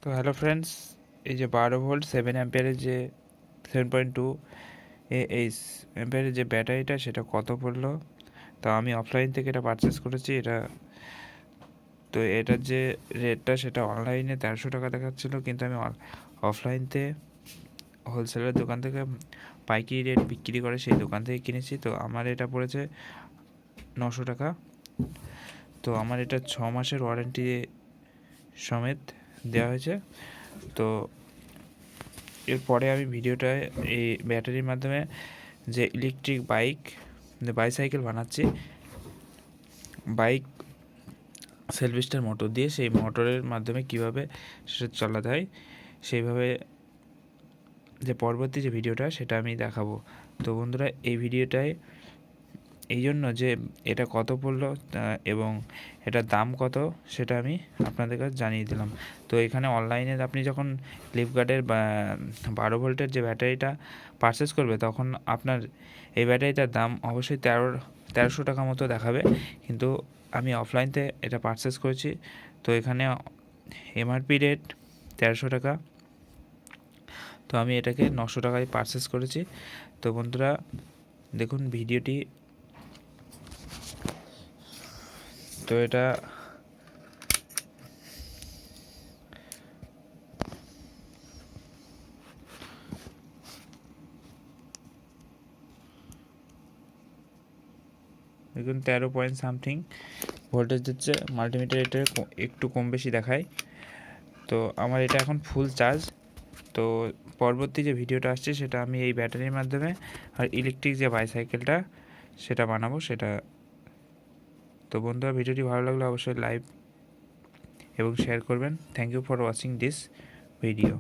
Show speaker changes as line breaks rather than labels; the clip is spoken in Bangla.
তো হ্যালো ফ্রেন্ডস, এই যে 12 ভোল্ট 7 অ্যাম্পিয়ারের যে 7.2 এইচ অ্যাম্পিয়ারের যে ব্যাটারিটা সেটা কত পড়লো। তো আমি অফলাইন থেকে এটা পারচেস করেছি। তো এটার যে রেটটা সেটা অনলাইনে 1300 টাকা দেখাচ্ছিলো, কিন্তু আমি অফলাইনতে হোলসেলের দোকান থেকে পাইকারি রেট বিক্রি করে সেই দোকান থেকে কিনেছি। তো আমার এটা পড়েছে 900 টাকা। তো আমার এটা 6 মাসের ওয়ারেন্টি সমেত দেওয়া হয়েছে। তো এরপরে আমি ভিডিওটায় এই ব্যাটারির মাধ্যমে যে ইলেকট্রিক বাইসাইকেল বানাচ্ছি, বাইক সেলফ স্টার্ট মোটর দিয়ে, সেই মোটরের মাধ্যমে কিভাবে সেটা চালাতে হয় সেইভাবে যে পরবর্তী যে ভিডিওটা সেটা আমি দেখাবো। তো বন্ধুরা, এই ভিডিওটায় এই জন্য যে এটা কত পড়লো এবং এটার দাম কত সেটা আমি আপনাদের কাছে জানিয়ে দিলাম। তো এখানে অনলাইনে আপনি যখন ফ্লিপকার্টের 12 ভোল্টের যে ব্যাটারিটা পারচেস করবে, তখন আপনার এই ব্যাটারিটার দাম অবশ্যই 1300 টাকা মতো দেখাবে, কিন্তু আমি অফলাইনতে এটা পারচেস করেছি। তো এখানে এমআরপি রেট 1300 টাকা। তো আমি এটাকে 900 টাকায় পারচেস করেছি। তো বন্ধুরা দেখুন ভিডিওটি। তো এটা দেখুন 13 পয়েন্ট সামথিং ভোল্টেজ দিচ্ছে। মাল্টিমিটার এটা একটু কম বেশি দেখায়। তো আমার এটা এখন ফুল চার্জ। তো পরবর্তী যে ভিডিওটা আসছে সেটা আমি এই ব্যাটারির মাধ্যমে আর ইলেকট্রিক যে বাইসাইকেলটা সেটা বানাবো সেটা। তো বন্ধুরা, ভিডিওটি ভালো লাগলে অবশ্যই লাইক এবং শেয়ার করবেন। Thank you for watching this video.